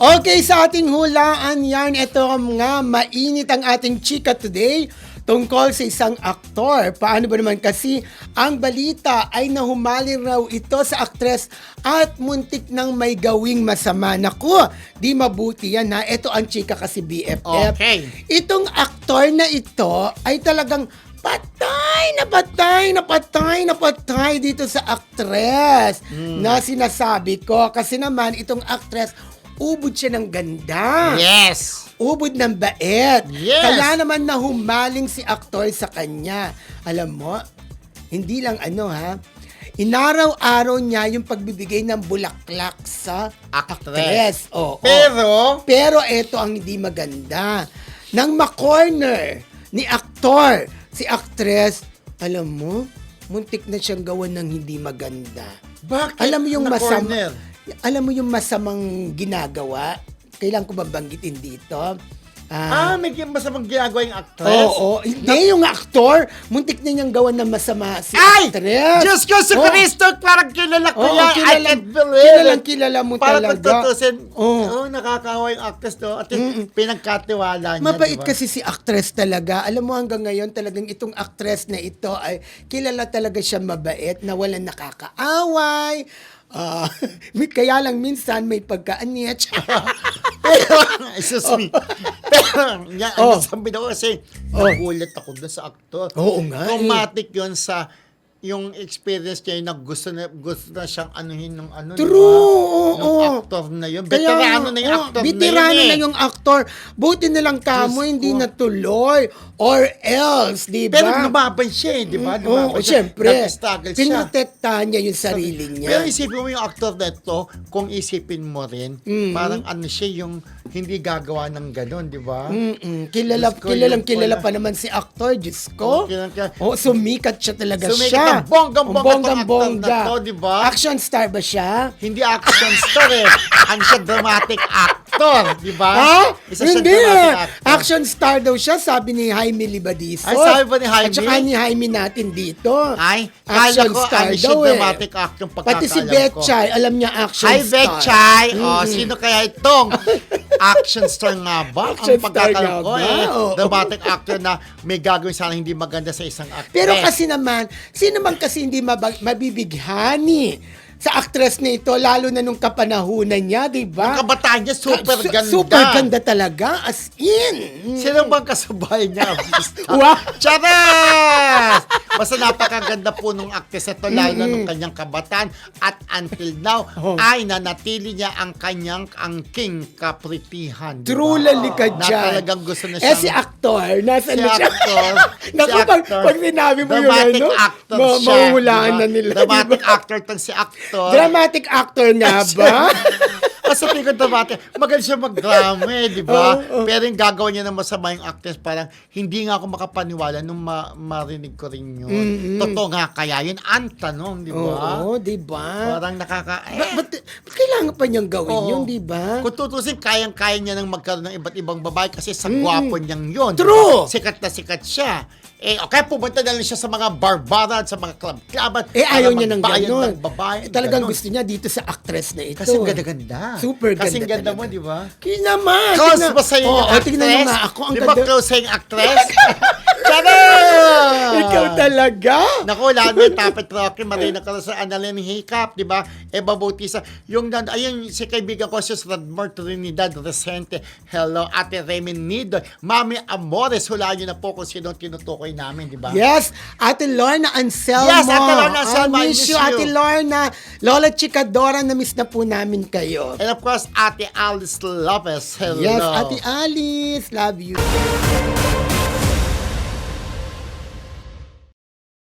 Okay, sa ating hulaan yan, ito nga, mainit ang ating chika today tungkol sa isang aktor. Paano ba naman kasi ang balita ay nahumali raw ito sa aktres at muntik nang may gawing masama. Naku, di mabuti yan ha. Ito ang chika kasi BFF. Okay. Itong aktor na ito ay talagang patay dito sa aktres na sinasabi ko. Kasi naman, itong aktres, ubod siya ng ganda. Yes. Ubod ng bait. Yes. Kaya naman nahumaling si aktor sa kanya. Alam mo, hindi lang inaraw-araw niya yung pagbibigay ng bulaklak sa aktres. Oo. Pero ito ang hindi maganda. Nang ma-corner ni aktor, si aktres, alam mo, muntik na siyang gawan ng hindi maganda. Bakit? Alam mo yung Na-corner? Alam mo yung masamang ginagawa? Kailan ko babanggitin dito? May masamang ginagawa yung actress? Oo. Hindi, yung aktor. Muntik na niyang gawan ng masama si Ay! actress. Diyos ko, si Cristo, parang kilala ko yan. I can't believe it. Kilala mo parang talaga. Parang kung tutusin, Oo. nakakawa yung actress, no? At pinagkatiwala niya, Mabait diba? kasi si actress talaga. Alam mo hanggang ngayon talagang itong actress na ito ay kilala talaga siya mabait na walang nakakaaway. Kaya lang minsan may pagka-anyet. Pero, excuse me. Pero, ang sabi daw kasi, nagulat ako doon sa aktor. Oo nga. Traumatic yun sa yung experience niya na gusto na siyang anuhin ng True, diba? oo. Nung actor na yun. Veterano na yung actor na yun. Veterano na yung actor. Buti na lang kamo, Diyos hindi ko. natuloy. Or else, di ba? Pero lumaban siya di ba? Oo, syempre. Nag-struggle siya. Pinotektahan niya yung sarili niya. Pero isipin mo yung actor na ito, kung isipin mo rin, parang siya yung hindi gagawa ng gano'n, di ba? Kilala Diyos ko, kilala pa naman si actor, Diyos ko. Sumikat siya talaga siya. Bonggang-bongga tong actor na to, di ba? Action star ba siya? Hindi action star Ano siya, dramatic actor, di ba? Ha? Isa siyang Hindi dramatic actor. Action star daw siya, sabi ni Jaime Libadizo. Ay, sabi ba ni Jaime? At saka ni Jaime natin dito. Ay, action kala ko, star siya daw dramatic actor, Pati si pagkakaalam ko. Betchay, alam niya action Hi, star. Betchay! Sino kaya itong action star nga ba? Action Ang star pagkakalam nga ko ba? Oo. dramatic actor na may gagawin sana hindi maganda sa isang actress. Pero kasi naman, sino man kasi hindi mabibighani sa actress na ito, lalo na nung kapanahunan niya, di ba? ang kabataan niya, super ganda. Super ganda talaga, as in. Sino bang kasabay niya? Wow! Charas! Basta napakaganda po nung actress ito, lalo na nung kanyang kabataan. At until now, ay nanatili niya ang kanyang angking kapritihan. True lalikad Na dyan. talagang gusto na Si siyang... actor, nasa Si na siya? actor. Naku, pag sinabi mo yun, dramatic actor siya. mahuhulaan diba? na nila. Dramatic diba? actor tong si actor. Dramatic actor nga ba? Sabi ko dramatic, magaling siya mag-drama di ba? Pero yung gagawa niya ng masama yung actress, parang hindi nga ako makapaniwala nung marinig ko rin yun. Totoo nga kaya yun? Ang tanong, di ba? Oo, di ba? Parang Ba't kailangan pa niyang gawin yun, di ba? Kung tutusin, kayang-kaya niya nang magkaroon ng iba't ibang babae kasi sa gwapo niyang yun. True! Diba? Sikat na sikat siya. Okay, pumunta na lang siya sa mga barbaran, sa mga club-cluban. Ayaw niya ng magbayad gano'n. ng babae. Talagang ganun. gusto niya dito sa actress na ito. Kasi ang ganda-ganda. Super ganda. Kasing ganda talaga. mo, di ba? Kaya naman. Close ba sa'yo yung actress? Tingnan mo nga ako. Ang di ba ganda. close sa'yo yung actress? Charot! Ikaw talaga? Naku, lalo yung Tapet Rocky, marina ka sa Annalyn Hiccup, di ba? Eva Bautista. Ayun, si kaibigan ko, si Radmore Trinidad Resente. Hello, Ate Remy Nidoy. Mami Amores, hulaan niyo na po kung sino tinutukoy namin, di ba? Yes, Ate Lorna Anselmo. Yes, Ate Lorna Anselmo, I miss you, Ate Lorna. Lola Chikadora, na-miss na po namin kayo. And of course, Ate Alice Lopez. Hello. Yes, Ate Alice. Love you.